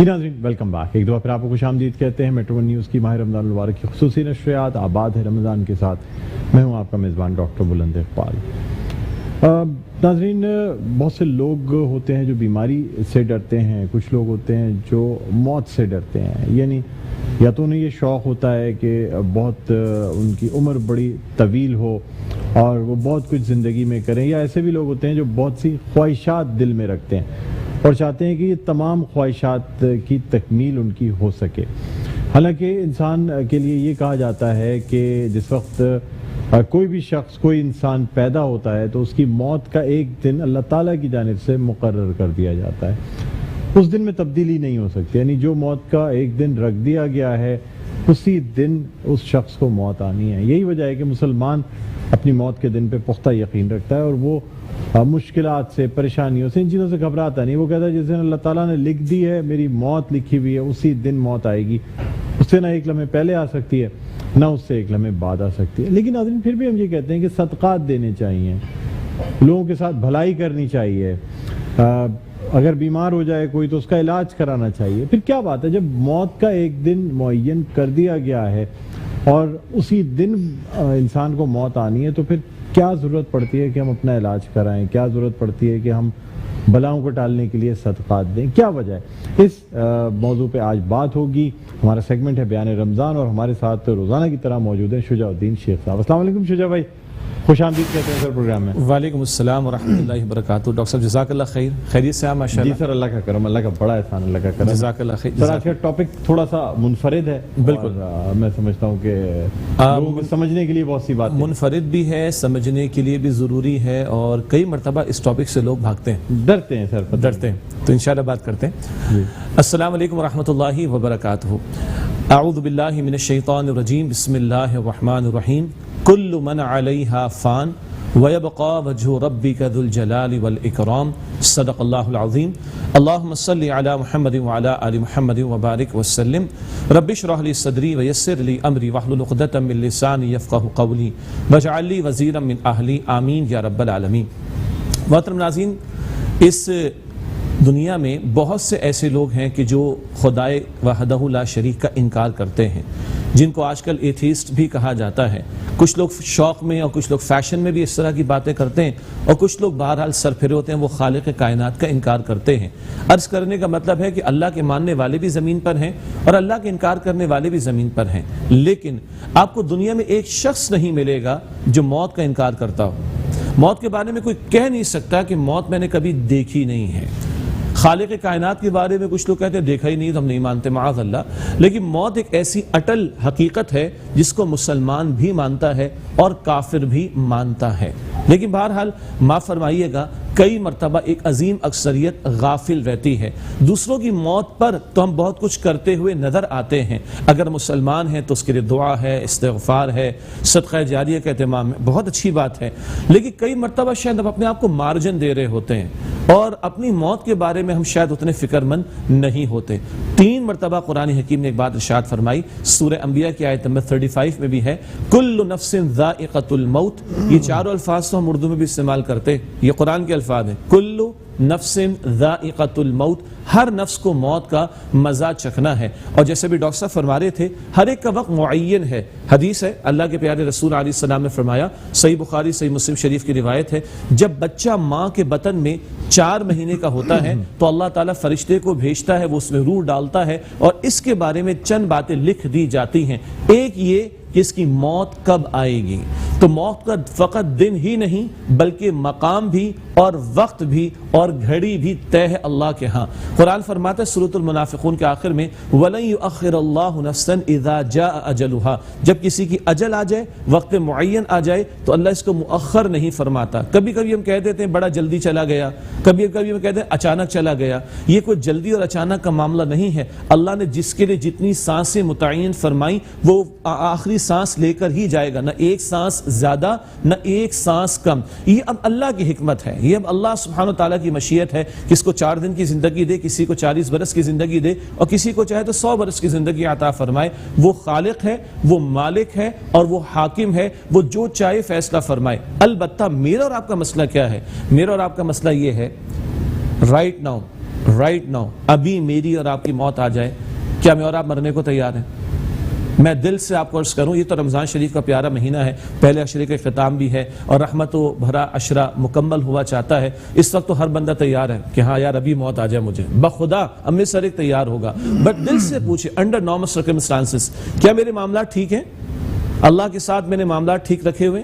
ناظرین welcome back, ایک دفعہ پھر آپ کو خوش آمدید کہتے ہیں میٹرو ون نیوز کی ماہ رمضان المبارک کی خصوصی نشریات آباد ہے رمضان کے ساتھ۔ میں ہوں آپ کا میزبان ڈاکٹر بلند اقبال۔ ناظرین، بہت سے لوگ ہوتے ہیں جو بیماری سے ڈرتے ہیں، کچھ لوگ ہوتے ہیں جو موت سے ڈرتے ہیں، یعنی یا تو انہیں یہ شوق ہوتا ہے کہ بہت ان کی عمر بڑی طویل ہو اور وہ بہت کچھ زندگی میں کریں، یا ایسے بھی لوگ ہوتے ہیں جو بہت سی خواہشات دل میں رکھتے ہیں اور چاہتے ہیں کہ یہ تمام خواہشات کی تکمیل ان کی ہو سکے۔ حالانکہ انسان کے لیے یہ کہا جاتا ہے کہ جس وقت کوئی بھی شخص، کوئی انسان پیدا ہوتا ہے تو اس کی موت کا ایک دن اللہ تعالیٰ کی جانب سے مقرر کر دیا جاتا ہے، اس دن میں تبدیلی نہیں ہو سکتی، یعنی جو موت کا ایک دن رکھ دیا گیا ہے اسی دن اس شخص کو موت آنی ہے۔ یہی وجہ ہے کہ مسلمان اپنی موت کے دن پہ پختہ یقین رکھتا ہے اور وہ مشکلات سے، پریشانیوں سے، ان چیزوں سے گھبراتا نہیں۔ وہ کہتا ہے جس دن اللہ تعالیٰ نے لکھ دی ہے، میری موت لکھی ہوئی ہے، اسی دن موت آئے گی، اس سے نہ ایک لمحے پہلے آ سکتی ہے نہ اس سے ایک لمحے بعد آ سکتی ہے۔ لیکن ناظرین پھر بھی ہم یہ کہتے ہیں کہ صدقات دینے چاہیے، لوگوں کے ساتھ بھلائی کرنی چاہیے، اگر بیمار ہو جائے کوئی تو اس کا علاج کرانا چاہیے۔ پھر کیا بات ہے جب موت کا ایک دن معین کر دیا گیا ہے اور اسی دن انسان کو موت آنی ہے، تو پھر کیا ضرورت پڑتی ہے کہ ہم اپنا علاج کرائیں، کیا ضرورت پڑتی ہے کہ ہم بلاؤں کو ٹالنے کے لیے صدقات دیں، کیا وجہ ہے؟ اس موضوع پہ آج بات ہوگی۔ ہمارا سیگمنٹ ہے بیان رمضان اور ہمارے ساتھ روزانہ کی طرح موجود ہیں شجاع الدین شیخ صاحب۔ السلام علیکم شجاع بھائی، خوش آمدید کہتے ہیں سر پروگرام میں۔ وعلیکم السلام ورحمۃ اللہ وبرکاتہ۔ ڈاکٹر صاحب جزاک اللہ خیر، خیریت سے ہیں ماشاء اللہ؟ جی سر، اللہ کا کرم، اللہ کا بڑا احسان، اللہ کا کرم۔ جزاک اللہ خیر۔ سر آج کا ٹاپک تھوڑا سا منفرد ہے، بالکل، میں سمجھتا ہوں کہ لوگوں کو سمجھنے کے لیے بہت سی بات منفرد بھی ہے، سمجھنے کے لیے بھی ضروری ہے، اور کئی مرتبہ اس ٹاپک سے لوگ بھاگتے ہیں، ڈرتے ہیں سر، ڈرتے ہیں، تو انشاءاللہ بات کرتے ہیں۔ السلام علیکم ورحمۃ اللہ وبرکاتہ۔ اعوذ باللہ من الشیطان الرجیم، بسم اللہ الرحمن الرحیم۔ کل من علیہا فان وَيَبْقَى وَجْهُ رَبِّكَ ذُو الْجَلَالِ وَالْإِكْرَامِ صدق اللہ العظیم۔ اللہم صلی علی محمد وعلی آل محمد وبارک وسلم۔ رب اشرح لی صدری ویسر لی امری واحلل عقدۃ من لسانی یفقہوا قولی واجعل لی وزیرا من اہلی، آمین یا رب العالمین۔ محترم ناظرین، اس دنیا میں بہت سے ایسے لوگ ہیں کہ جو خدائے وحدہ لا شریک کا انکار کرتے ہیں، جن کو آج کل ایتھیسٹ بھی کہا جاتا ہے۔ کچھ لوگ شوق میں اور کچھ لوگ فیشن میں بھی اس طرح کی باتیں کرتے ہیں، اور کچھ لوگ بہرحال سر پھرے ہوتے ہیں، وہ خالق کائنات کا انکار کرتے ہیں۔ عرض کرنے کا مطلب ہے کہ اللہ کے ماننے والے بھی زمین پر ہیں اور اللہ کے انکار کرنے والے بھی زمین پر ہیں، لیکن آپ کو دنیا میں ایک شخص نہیں ملے گا جو موت کا انکار کرتا ہو۔ موت کے بارے میں کوئی کہہ نہیں سکتا کہ موت میں نے کبھی دیکھی نہیں ہے۔ خالق کائنات کے بارے میں کچھ لوگ کہتے ہیں دیکھا ہی نہیں تو ہم نہیں مانتے، معاذ اللہ، لیکن موت ایک ایسی اٹل حقیقت ہے جس کو مسلمان بھی مانتا ہے اور کافر بھی مانتا ہے۔ لیکن بہرحال معاف فرمائیے گا، کئی مرتبہ ایک عظیم اکثریت غافل رہتی ہے۔ دوسروں کی موت پر تو ہم بہت کچھ کرتے ہوئے نظر آتے ہیں، اگر مسلمان ہیں تو اس کے لیے دعا ہے، استغفار ہے، صدقہ جاریہ کا اہتمام ہے، بہت اچھی بات ہے، لیکن کئی مرتبہ شاید ہم اپنے آپ کو مارجن دے رہے ہوتے ہیں اور اپنی موت کے بارے میں ہم شاید اتنے فکر مند نہیں ہوتے۔ 3 مرتبہ قرآن حکیم نے ایک بات ارشاد فرمائی، سورہ انبیاء کی آیت نمبر 35 میں بھی ہے، کل نفس ذائقۃ الموت۔ یہ چاروں الفاظ تو ہم اردو میں بھی استعمال کرتے، یہ قرآن کے الفاظ ہیں، کل نفس ذائقۃ الموت، ہر نفس کو موت کا مزہ چکھنا ہے۔ اور جیسے بھی ڈاکٹر صاحب فرما رہے تھے، ہر ایک کا وقت معین ہے۔ حدیث ہے، اللہ کے پیارے رسول علیہ السلام نے فرمایا، صحیح بخاری صحیح مسلم شریف کی روایت ہے، جب بچہ ماں کے بطن میں 4 مہینے کا ہوتا ہے تو اللہ تعالیٰ فرشتے کو بھیجتا ہے، وہ اس میں روح ڈالتا ہے اور اس کے بارے میں چند باتیں لکھ دی جاتی ہیں۔ ایک یہ کہ اس کی موت کب آئے گی، تو موت کا فقط دن ہی نہیں بلکہ مقام بھی اور وقت بھی اور گھڑی بھی طے ہے اللہ کے ہاں۔ قرآن فرماتا ہے سورۃ المنافقون کے آخر میں، وَلَن يُؤَخِّرَ اللَّهُ نَفْسًا إِذَا جَاءَ أَجَلُهَا، جب کسی کی اجل آ جائے، وقت معین آ جائے تو اللہ اس کو مؤخر نہیں فرماتا۔ کبھی کبھی ہم کہہ دیتے ہیں بڑا جلدی چلا گیا، کبھی کبھی ہم کہتے ہیں اچانک چلا گیا۔ یہ کوئی جلدی اور اچانک کا معاملہ نہیں ہے، اللہ نے جس کے لیے جتنی سانسیں متعین فرمائی وہ آخری سانس لے کر ہی جائے گا، نہ ایک سانس زیادہ نہ ایک سانس کم۔ یہ اب اللہ کی حکمت ہے، یہ اب اللہ سبحانہ وتعالیٰ کی مشیت ہے، کس کو 4 دن کی زندگی دے، کسی کو 40 برس کی زندگی دے، اور کسی کو چاہے تو 100 برس کی زندگی عطا فرمائے۔ وہ خالق ہے، وہ مالک ہے اور وہ حاکم ہے، وہ جو چاہے فیصلہ فرمائے۔ البتہ میرا اور آپ کا مسئلہ کیا ہے؟ میرا اور آپ کا مسئلہ یہ ہے، رائٹ ناؤ رائٹ ناؤ ابھی میری اور آپ کی موت آ جائے، کیا میں اور آپ مرنے کو تیار ہیں؟ میں دل سے آپ کو عرض کروں، یہ تو رمضان شریف کا پیارا مہینہ ہے، پہلے عشرے کا اختتام بھی ہے اور رحمت و بھرا عشرہ مکمل ہوا چاہتا ہے. اس وقت تو ہر بندہ تیار ہے کہ ہاں یار ابھی موت آ جائے مجھے، بخدا اب میں سر ایک تیار ہوگا. بٹ دل سے پوچھے انڈر نارمل سرکمسٹانسز کیا میرے معاملات ٹھیک ہیں؟ اللہ کے ساتھ میں نے معاملات ٹھیک رکھے ہوئے،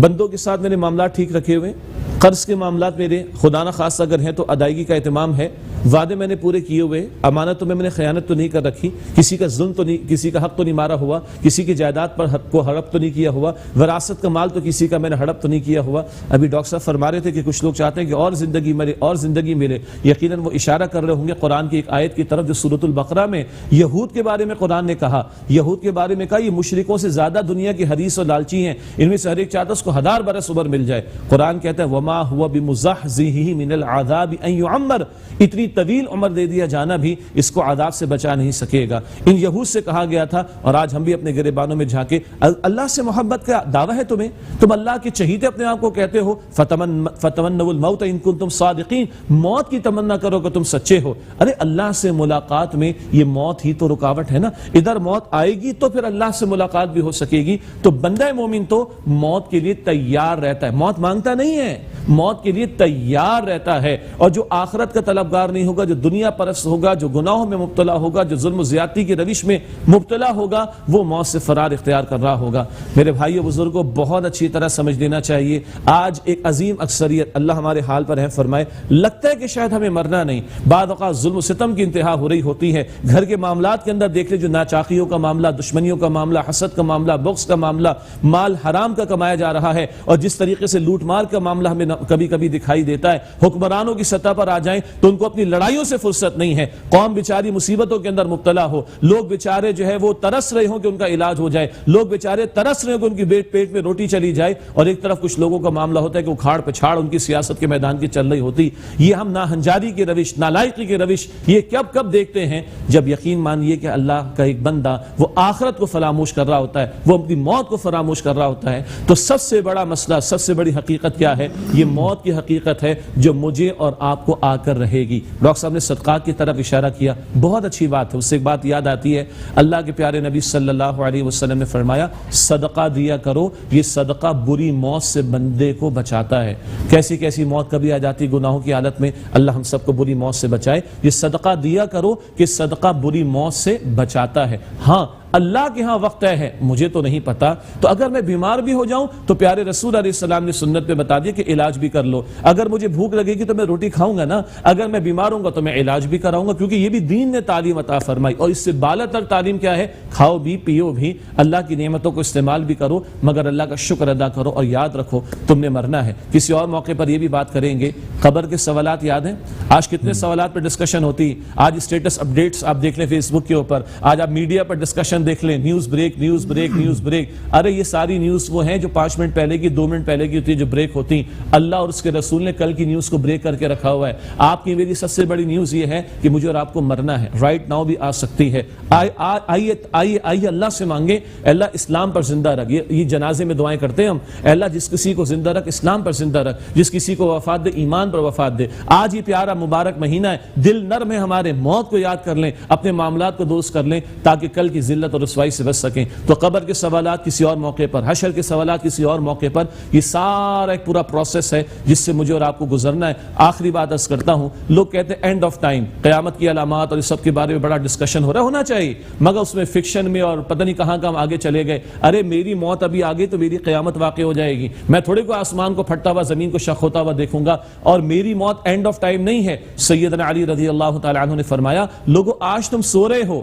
بندوں کے ساتھ میں نے معاملات ٹھیک رکھے ہوئے، قرض کے معاملات میرے خدا نہ خاص اگر ہیں تو ادائیگی کا اہتمام ہے، وعدے میں نے پورے کیے ہوئے، امانتوں میں نے خیانت تو نہیں کر رکھی، کسی کا ظلم تو نہیں، کسی کا حق تو نہیں مارا ہوا، کسی کی جائیداد پر حق کو ہڑپ تو نہیں کیا ہوا، وراثت کا مال تو کسی کا میں نے ہڑپ تو نہیں کیا ہوا. ابھی ڈاکٹر صاحب فرما رہے تھے کہ کچھ لوگ چاہتے ہیں کہ اور زندگی ملے اور زندگی ملے. یقیناً وہ اشارہ کر رہے ہوں گے قرآن کی ایک آیت کی طرف جو سورۃ البقرہ میں یہود کے بارے میں قرآن نے کہا، یہود کے بارے میں کہا یہ مشرکوں سے زیادہ دنیا کی حریص اور لالچی ہیں، ان میں سے ہر ایک چاہتا اس کو 1000 برس عمر مل جائے. قرآن کہتا ہے وما هو بمزحزحه من العذاب ان يعمر، اتنی طویل عمر دے دیا جانا بھی اس کو عذاب سے بچا نہیں سکے گا. ان یہود سے کہا گیا تھا اور آج ہم بھی اپنے گریبانوں میں جھانکے اللہ سے محبت کا دعویٰ ہے تمہیں، تم اللہ کے چہیتے اپنے آپ کو کہتے ہو، فتمنوا الموت ان کنتم صادقین، موت کی تمنا کرو کہ تم سچے ہو. ارے اللہ سے ملاقات میں یہ موت ہی تو رکاوٹ ہے نا، ادھر موت آئے گی تو پھر اللہ سے ملاقات بھی ہو سکے گی. تو بندہ مومن تو موت کے لیے تیار رہتا ہے، موت مانگتا نہیں ہے، موت کے لیے تیار رہتا ہے. اور جو آخرت کا طلبگار نہیں ہوگا، جو دنیا پرست ہوگا، جو گناہوں میں مبتلا ہوگا، جو ظلم و زیادتی کی روش میں مبتلا ہوگا، وہ موت سے فرار اختیار کر رہا ہوگا. میرے بھائیو بزرگوں بہت اچھی طرح سمجھ لینا چاہیے. آج ایک عظیم اکثریت اللہ ہمارے حال پر ہے فرمائے، لگتا ہے کہ شاید ہمیں مرنا نہیں، بعد اوقات ظلم و ستم کی انتہا ہو رہی ہوتی ہے. گھر کے معاملات کے اندر دیکھ لیں، جو ناچاقیوں کا معاملہ، دشمنیوں کا معاملہ، حسد کا معاملہ، بغض کا معاملہ، مال حرام کا کمایا جا رہا ہے، اور جس طریقے سے لوٹ مار کا معاملہ ہمیں کبھی کبھی دکھائی دیتا ہے. حکمرانوں کی سطح پر آ جائیں تو ان کو اپنی لڑائیوں سے فرصت نہیں ہے، قوم بیچاری مصیبتوں کے اندر مبتلا ہو، لوگ بیچارے جو ہے وہ ترس رہے ہوں کہ ان کا علاج ہو جائے، لوگ بیچارے ترس رہے ہوں کہ ان کی پیٹ میں روٹی چلی جائے، اور ایک طرف کچھ لوگوں کا معاملہ ہوتا ہے کہ وہ کھاڑ پچھاڑ ان کی سیاست کے میدان کی چل رہی ہوتی. یہ ہم ناہنجاری کی روش، نالائقی کی روش یہ کب دیکھتے ہیں؟ جب یقین مانیے کہ اللہ کا ایک بندہ وہ آخرت کو فراموش کر رہا ہوتا ہے، وہ اپنی موت کو فراموش کر رہا ہوتا ہے. تو سب سے بڑا مسئلہ، سب سے بڑی حقیقت کیا ہے؟ یہ موت کی حقیقت ہے جو مجھے اور آپ کو آ کر رہے گی. ڈاکٹر صاحب نے صدقات کی طرف اشارہ کیا، بہت اچھی بات ہے. اس سے ایک بات یاد آتی ہے، اللہ کے پیارے نبی صلی اللہ علیہ وسلم نے فرمایا صدقہ دیا کرو، یہ صدقہ بری موت سے بندے کو بچاتا ہے. کیسی کیسی موت کبھی آ جاتی گناہوں کی حالت میں، اللہ ہم سب کو بری موت سے بچائے. یہ صدقہ دیا کرو کہ صدقہ بری موت سے بچاتا ہے. ہاں اللہ کے ہاں وقت ہے، مجھے تو نہیں پتا. تو اگر میں بیمار بھی ہو جاؤں تو پیارے رسول علیہ السلام نے سنت پہ بتا دیا کہ علاج بھی کر لو. اگر مجھے بھوک لگے گی تو میں روٹی کھاؤں گا نا، اگر میں بیمار ہوں گا تو میں علاج بھی کراؤں گا، کیونکہ یہ بھی دین نے تعلیم عطا فرمائی. اور اس سے بالا تر تعلیم کیا ہے؟ کھاؤ بھی پیو بھی، اللہ کی نعمتوں کو استعمال بھی کرو، مگر اللہ کا شکر ادا کرو. اور یاد رکھو تم نے مرنا ہے. کسی اور موقع پر یہ بھی بات کریں گے. قبر کے سوالات یاد ہیں؟ آج کتنے سوالات پر ڈسکشن ہوتی. آج اسٹیٹس اپڈیٹس آپ دیکھ لیں فیس بک کے اوپر، آج آپ میڈیا پر ڈسکشن دیکھ لیں، news break news break news break. ارے یہ ساری نیوز وہ ہیں جو 5 منٹ پہلے کی 2 منٹ پہلے کی ہوتی ہے، جو بریک ہوتی. اللہ اور اس کے رسول نے کل کی نیوز کو بریک کر کے رکھا ہوا ہے. آپ کی میری سب سے بڑی نیوز یہ ہے کہ مجھے اور آپ کو مرنا ہے، رائٹ ناؤ بھی آ سکتی ہے. آئیے اللہ سے مانگیں، اللہ اسلام پر زندہ رکھ. یہ جنازے میں دعائیں کرتے ہیں ہم، اللہ جس کسی کو زندہ رکھ، اسلام پر زندہ رکھ، جس کسی کو وفات دے ایمان پر وفات دے. آج یہ پیارا مبارک مہینہ ہے، دل نرم ہے ہمارے، موت کو یاد کر لیں، اپنے معاملات کو درست کر لیں تاکہ کل کی ذلت اور رسوائی سے بچ سکیں. تو قبر کے سوالات کسی اور موقع پر، حشر کے سوالات کسی اور موقع پر. یہ سارا ایک پورا پروسیس ہے جس سے مجھے اور آپ کو گزرنا ہے. آخری بات عرض کرتا ہوں، لوگ کہتے ہیں اینڈ آف ٹائم، قیامت کی علامات اور اس سب کے بارے میں بڑا ڈسکشن ہو رہا ہونا چاہیے، مگر اس میں فکشن میں اور پتہ نہیں کہاں ہم آگے چلے گئے. ارے میری موت ابھی آگے تو میری قیامت واقع ہو جائے گی. میں تھوڑے کو آسمان کو پھٹتا ہوا، زمین کو شق ہوتا ہوا دیکھوں گا، اور میری موت اینڈ آف ٹائم نہیں ہے. سیدنا علی رضی اللہ تعالی عنہ نے فرمایا، لوگو آج تم سو رہے ہو،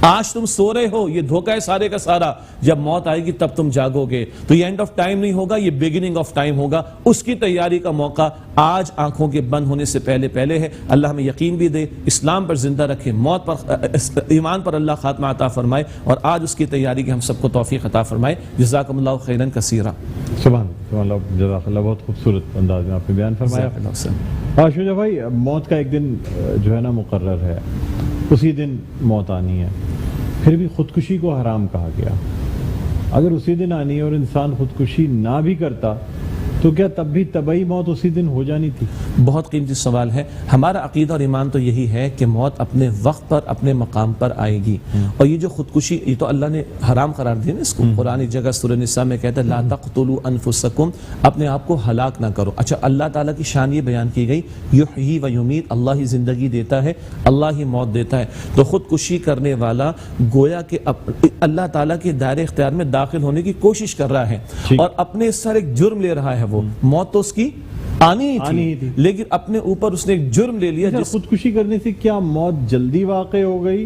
آج تم سو رہے ہو، یہ دھوکہ ہے سارے کا سارا. جب موت آئے گی تب تم جاگو گے. تو یہ اینڈ آف ٹائم نہیں ہوگا، یہ بگننگ آف ٹائم ہوگا. اس کی تیاری کا موقع آج آنکھوں کے بند ہونے سے پہلے ہے. اللہ ہمیں یقین بھی دے، اسلام پر زندہ رکھے، موت پر، ایمان پر اللہ خاتمہ عطا فرمائے، اور آج اس کی تیاری کی ہم سب کو توفیق عطا فرمائے. جزاکم اللہ خیرا کثیرا. سبحان اللہ، جزاک اللہ. بہت خوبصورت انداز میں آپ نے بیان فرمایا. شجاع بھائی، موت کا ایک دن جو ہے نا مقرر ہے، اسی دن موت آنی ہے. پھر بھی خودکشی کو حرام کہا گیا. اگر اسی دن آنی ہے اور انسان خودکشی نہ بھی کرتا تو کیا تب بھی طبعی موت اسی دن ہو جانی تھی؟ بہت قیمتی سوال ہے. ہمارا عقیدہ اور ایمان تو یہی ہے کہ موت اپنے وقت پر اپنے مقام پر آئے گی. اور یہ جو خودکشی، یہ تو اللہ نے حرام قرار دیا نا اس کو. قرآن جگہ سورہ نساء میں کہتا ہے لا تقتلوا انفسکم، اپنے آپ کو ہلاک نہ کرو. اچھا، اللہ تعالیٰ کی شان یہ بیان کی گئی یحیی و یمیت، اللہ ہی زندگی دیتا ہے، اللہ ہی موت دیتا ہے. تو خودکشی کرنے والا گویا کہ اللہ تعالیٰ کے دائرے اختیار میں داخل ہونے کی کوشش کر رہا ہے اور اپنے اس سر ایک جرم لے رہا ہے. وہ موت تو اس کی آنی ہی تھی لیکن اپنے اوپر اس نے ایک جرم لے لیا. خودکشی کرنے سے کیا موت جلدی واقع ہو گئی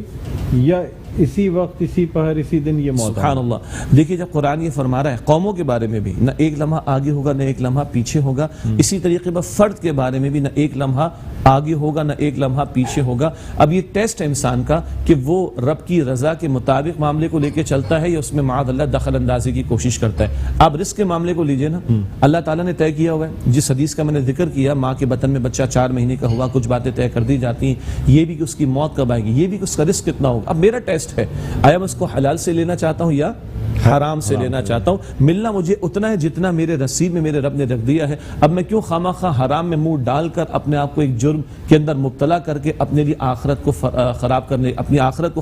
یا اسی وقت اسی پہر اسی دن یہ موت؟ سبحان اللہ. دیکھیے جب قرآن یہ فرما رہا ہے قوموں کے بارے میں بھی نہ ایک لمحہ آگے ہوگا نہ ایک لمحہ پیچھے ہوگا، اسی طریقے پر فرد کے بارے میں بھی نہ ایک لمحہ آگے ہوگا نہ ایک لمحہ پیچھے ہوگا. اب یہ ٹیسٹ ہے انسان کا کہ وہ رب کی رضا کے مطابق معاملے کو لے کے چلتا ہے یا اس میں معاذ اللہ دخل اندازی کی کوشش کرتا ہے. آپ رزق کے معاملے کو لیجئے نا، اللہ تعالیٰ نے طے کیا ہوا ہے. جس حدیث کا میں نے ذکر کیا، ماں کے بطن میں بچہ 4 مہینے کا ہوا، کچھ باتیں طے کر دی جاتی ہیں، یہ بھی کہ اس کی موت کب آئے گی، یہ بھی کہ اس کا رزق کتنا ہوگا. اب میرا ٹیسٹ ہے آیا میں اس کو حلال سے لینا چاہتا ہوں یا حرام سے لینا چاہتا ہوں. ملنا مجھے اتنا ہے جتنا میرے نصیب میں میرے رب نے رکھ دیا ہے. اب میں کیوں خواہ مخواہ حرام میں منہ ڈال کر اپنے آپ کو ایک جرم کے اندر مبتلا کر کے اپنے لیے آخرت کو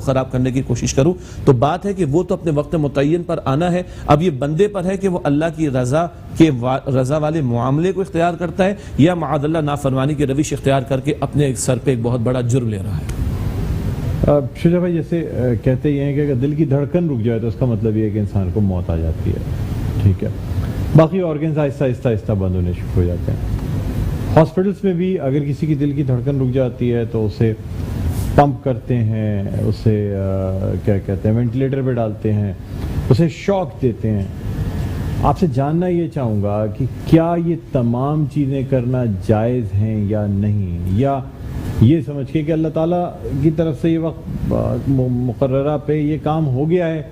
خراب کرنے کی کوشش کروں. تو بات ہے کہ وہ تو اپنے وقت متعین پر آنا ہے. اب یہ بندے پر ہے کہ وہ اللہ کی رضا والے معاملے کو اختیار کرتا ہے یا معاذ اللہ نافرمانی کی روش اختیار کر کے اپنے سر پہ ایک بہت بڑا جرم لے رہا ہے. شجاع بھائی جیسے کہتے یہ ہیں کہ اگر دل کی دھڑکن رک جائے تو اس کا مطلب یہ ہے کہ انسان کو موت آ جاتی ہے. ٹھیک ہے، باقی آرگنز آہستہ بند ہونے شروع ہو جاتے ہیں. ہاسپٹلس میں بھی اگر کسی کی دل کی دھڑکن رک جاتی ہے تو اسے پمپ کرتے ہیں، اسے کیا کہتے ہیں وینٹیلیٹر پہ ڈالتے ہیں، اسے شاک دیتے ہیں. آپ سے جاننا یہ چاہوں گا کہ کیا یہ تمام چیزیں کرنا جائز ہیں یا نہیں، یا یہ سمجھ کے کہ اللہ تعالیٰ کی طرف سے یہ وقت مقررہ پہ یہ کام ہو گیا ہے،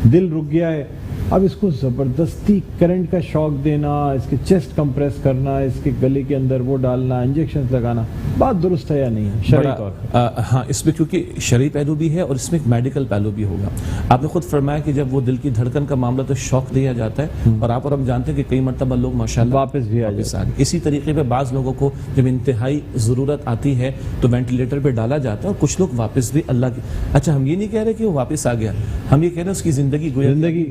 دل رک گیا ہے، اب اس کو زبردستی کرنٹ کا شاک دینا، اس کے چیسٹ کمپریس کرنا، اس کے گلے کے اندر وہ ڈالنا، انجیکشنز لگانا، بات درست ہے یا نہیں ہے شرعی طور پر؟ ہاں، اس میں کیونکہ شرعی پہلو بھی ہے اور اس میں ایک میڈیکل پہلو بھی ہوگا. آپ نے خود فرمایا کہ جب وہ دل کی دھڑکن کا معاملہ تو شوق دیا جاتا ہے اور آپ اور ہم جانتے ہیں کہ کئی مرتبہ لوگ ماشاءاللہ واپس بھی آ جاتے ہیں. اسی طریقے پہ بعض لوگوں کو جب انتہائی ضرورت آتی ہے تو وینٹیلیٹر پہ ڈالا جاتا ہے اور کچھ لوگ واپس بھی اللہ کی. اچھا، ہم یہ نہیں کہہ رہے کہ وہ واپس آ گیا، ہم یہ کہہ رہے ہیں اس کی زندگی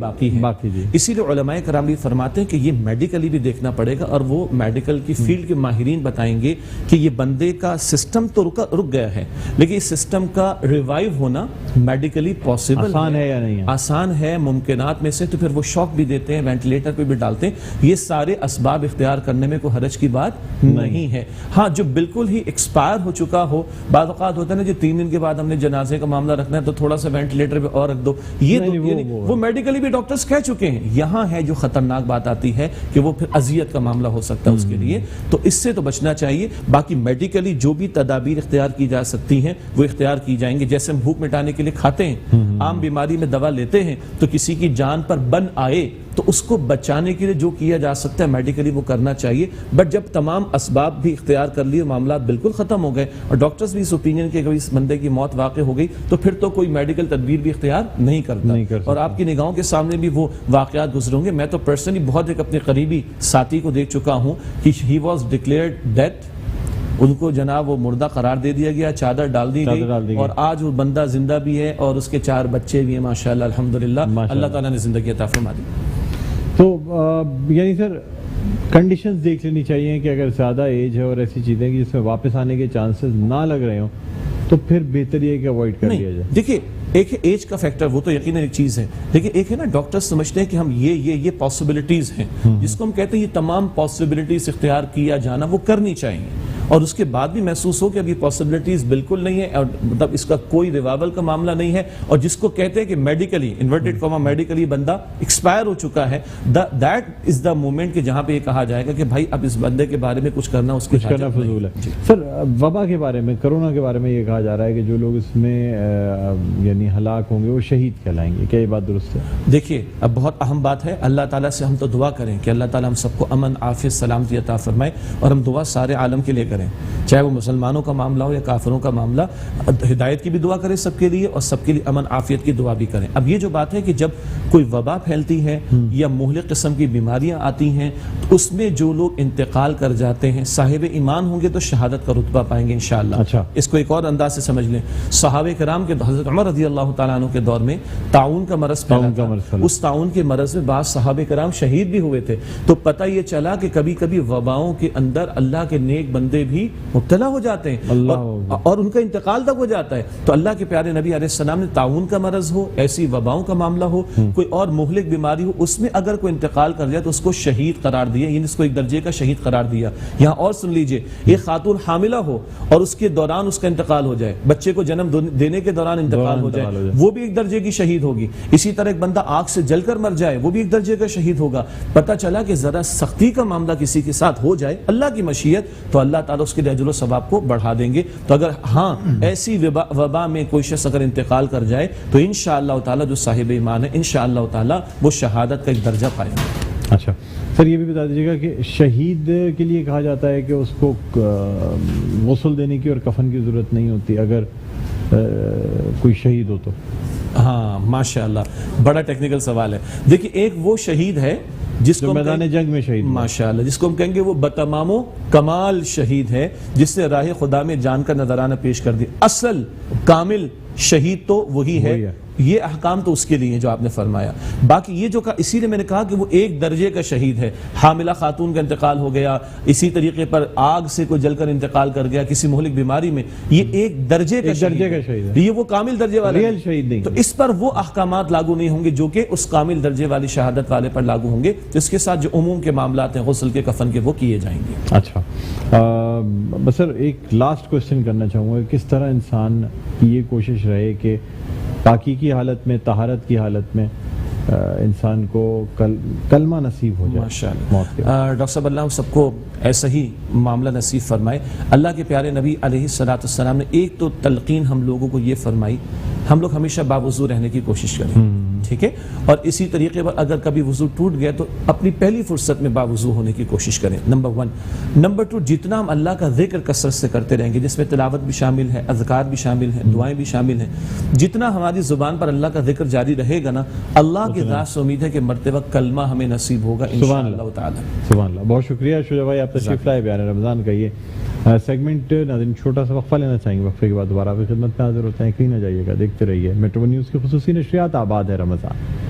باقی ہے. اسی لیے علماء کرام بھی فرماتے ہیں کہ یہ میڈیکلی بھی دیکھنا پڑے گا اور وہ میڈیکل کی فیلڈ کے ماہرین بتائیں گے کہ یہ بندے کا سسٹم تو رک گیا ہے لیکن اس سسٹم کا ریوائیو ہونا میڈیکلی پاسبل آسان ہے یا نہیں ہے؟ آسان ہے، ممکنات میں سے. تو پھر وہ شاک بھی دیتے ہیں، وینٹیلیٹر پہ بھی ڈالتے ہیں. یہ سارے اسباب اختیار کرنے میں کوئی حرج کی بات نہیں ہے. ہاں، جو بالکل ہی ایکسپائر ہو چکا ہو، بعض اوقات ہوتا ہے نا جو 3 دن کے بعد ہم نے جنازے کا معاملہ رکھنا ہے تو تھوڑا سا وینٹیلیٹر پہ اور رکھ دو، یہ وہ میڈیکلی بھی ڈاکٹرز کہہ چکے ہیں. یہاں ہے جو خطرناک بات آتی ہے کہ وہ پھر اذیت کا معاملہ ہو سکتا ہے اس کے لیے، تو اس سے تو بچنا چاہیے. باقی میڈیکلی جو بھی تدابیر اختیار کی جا سکتی ہیں وہ اختیار کی جائیں گے. جیسے ہم بھوک مٹانے کے لیے کھاتے ہیں، عام بیماری میں دوا لیتے ہیں، تو کسی کی جان پر بن آئے تو اس کو بچانے کے لیے جو کیا جا سکتا ہے میڈیکلی وہ کرنا چاہیے. بٹ جب تمام اسباب بھی اختیار کر لیے، معاملات بالکل ختم ہو گئے اور ڈاکٹرز بھی اس اوپینین کے کہ اس بندے کی موت واقع ہو گئی، تو پھر تو کوئی میڈیکل تدبیر بھی اختیار نہیں کرتا. اور آپ کی نگاہوں کے سامنے بھی وہ واقعات گزرے ہوں گے. میں تو پرسنلی بہت ایک اپنے قریبی ساتھی کو دیکھ چکا ہوں کہ ہی واز ڈکلیئرڈ ڈیتھ، ان کو جناب وہ مردہ قرار دے دیا گیا، چادر ڈال دی گئی اور آج وہ بندہ زندہ بھی ہے اور اس کے 4 بچے بھی ہیں ماشاءاللہ الحمدللہ. اللہ تعالیٰ نے زندگی عطا فرما دی. تو یعنی سر کنڈیشنز دیکھ لینی چاہیے کہ اگر زیادہ ایج ہے اور ایسی چیزیں کہ جس میں واپس آنے کے چانسز نہ لگ رہے ہوں تو پھر بہتر یہ کہ اوائڈ کر لیا جائے. دیکھیے ایک ہے ایج کا فیکٹر، وہ تو یقیناً ایک چیز ہے، لیکن ایک ہے نا ڈاکٹر سمجھتے ہیں کہ ہم یہ پاسبلٹیز ہیں جس کو ہم کہتے ہیں یہ تمام پاسبلٹیز اختیار کیا جانا وہ کرنی چاہیے اور اس کے بعد بھی محسوس ہو کہ اب یہ پاسبلٹیز بالکل نہیں ہے اور مطلب اس کا کوئی ریوائول کا معاملہ نہیں ہے اور جس کو کہتے ہیں کہ میڈیکلی انورٹڈ کاما میڈیکلی بندہ ایکسپائر ہو چکا ہے، دیٹ از دا مومنٹ کہ جہاں پہ یہ کہا جائے گا کہ بھائی اب اس بندے کے بارے میں کچھ کرنا فضول ہے. سر وبا کے بارے میں، کرونا کے بارے میں یہ کہا جا رہا ہے کہ جو لوگ اس میں یعنی یعنی ہلاک ہوں گے وہ شہید کہلائیں گے. کیا یہ بات درست ہے؟ دیکھیے اب بہت اہم بات ہے, اللہ تعالیٰ سے ہم تو دعا کریں کہ اللہ تعالیٰ ہم سب کو امن عافیت سلامتی عطا فرمائے, اور ہم دعا سارے عالم کے لیے کریں, چاہے وہ مسلمانوں کا معاملہ ہو یا کافروں کا معاملہ, ہدایت کی بھی دعا کریں سب کے لیے اور سب کے لیے امن عافیت کی دعا بھی کریں. اب یہ جو بات ہے کہ جب کوئی وبا پھیلتی ہے یا مہلک قسم کی بیماریاں آتی ہیں تو اس میں جو لوگ انتقال کر جاتے ہیں صاحب ایمان ہوں گے تو شہادت کا رتبہ پائیں گے انشاءاللہ. اچھا. اس کو ایک اور انداز سے سمجھ لیں, صحابہ کرام کے حضرت عمر رضی اللہ تعالیٰ عنہ کے دور میں طاعون کا مرض پھیلا تھا. اس طاعون کے مرض میں بعض صحابہ کرام شہید بھی ہوئے تھے. تو پتہ یہ چلا کہ کبھی کبھی وباؤں کے اندر اللہ کے نیک بندے بھی مبتلا ہو جاتے ہیں اور ان کا انتقال تک ہو جاتا ہے. تو اللہ کے پیارے نبی علیہ السلام نے طاعون کا مرض ہو, ایسی وباؤں کا معاملہ ہو, کوئی اور مہلک بیماری ہو, اس میں اگر کوئی انتقال کر جائے تو اس کو شہید قرار دیا, یعنی اس کو ایک درجے کا شہید قرار دیا. یہاں اور سن لیجئے, ایک خاتون حاملہ ہو اور اس کے دوران اس کا انتقال ہو جائے, بچے کو جنم دینے کے دوران انتقال ہو جائے, وہ بھی ایک درجے کی شہید ہوگی. اسی طرح ایک بندہ آگ سے جل کر مر جائے, وہ بھی ایک درجے کا شہید ہوگا. پتہ چلا کہ ذرا سختی کا معاملہ کسی کے ساتھ ہو جائے اللہ کی مشیت تو اللہ تعالیٰ اس کے اجر و ثواب کو بڑھا دیں گے. تو اگر ہاں ایسی وبا میں کوئی شخص اگر انتقال کر جائے تو انشاءاللہ تعالیٰ جو صاحب ایمان ہے انشاءاللہ تعالیٰ وہ شہادت کا ایک درجہ پائے گا. اچھا سر, یہ بھی بتا دیجیے گا کہ شہید کے لیے کہا جاتا ہے کہ اس کو غسل دینے کی اور کفن کی ضرورت نہیں ہوتی اگر کوئی شہید ہو تو. ہاں ماشاءاللہ, بڑا ٹیکنیکل سوال ہے. دیکھیے ایک وہ شہید ہے جس کو میدان جنگ میں شہید, ماشاءاللہ, جس کو ہم کہیں گے وہ بتمام و کمال شہید ہے, جس نے راہ خدا میں جان کا نذرانہ پیش کر دی. اصل کامل شہید تو وہی ہے. یہ احکام تو اس کے لیے جو آپ نے فرمایا. باقی یہ جو اسی لیے میں نے کہا کہ وہ ایک درجے کا شہید ہے. حاملہ خاتون کا انتقال ہو گیا, اسی طریقے پر آگ سے کوئی جل کر انتقال کر گیا کسی مہلک بیماری میں, یہ ایک درجے کا شہید ہے, یہ وہ کامل درجے والا ریل شہید نہیں. تو اس پر وہ احکامات لاگو نہیں ہوں گے جو کہ اس کامل درجے والی شہادت والے پر لاگو ہوں گے. اس کے ساتھ جو عموم کے معاملات ہیں غسل کے کفن کے وہ کیے جائیں گے. اچھا بس سر ایک لاسٹ کوشچن کرنا چاہوں گا, کس طرح انسان کی یہ کوشش رہے کہ پاکی کی حالت میں, طہارت کی حالت میں انسان کو کلمہ نصیب ہو جائے. ماشاءاللہ. ڈاکٹر صاحب اللہ ہم سب کو ایسا ہی معاملہ نصیب فرمائے. اللہ کے پیارے نبی علیہ السلام نے ایک تو تلقین ہم لوگوں کو یہ فرمائی, ہم لوگ ہمیشہ باوضو رہنے کی کوشش کریں, ٹھیک ہے, اور اسی طریقے پر اگر کبھی وضو ٹوٹ گیا تو اپنی پہلی فرصت میں باوضو ہونے کی کوشش کریں, نمبر 1. نمبر 2, جتنا ہم اللہ کا ذکر کثرت سے کرتے رہیں گے, جس میں تلاوت بھی شامل ہے, اذکار بھی شامل ہیں, دعائیں بھی شامل ہیں, جتنا ہماری زبان پر اللہ کا ذکر جاری رہے گا نا, اللہ کی ذات سے امید ہے کہ مرتے وقت کلمہ ہمیں نصیب ہوگا انشاءاللہ تعالی. سبحان اللہ. بہت شکریہ شجاع بھائی, آپ تشریف لائے بیان رمضان کا یہ سیگمنٹ. ناظرین چھوٹا سا وقفہ لینا چاہیں گے, وقفے کے بعد دوبارہ آپ کی خدمت میں حاضر ہوتے ہیں. کہیں نہ جائیے گا, دیکھتے رہیے میٹرو نیوز کی خصوصی نشریات. آباد ہے رمضان.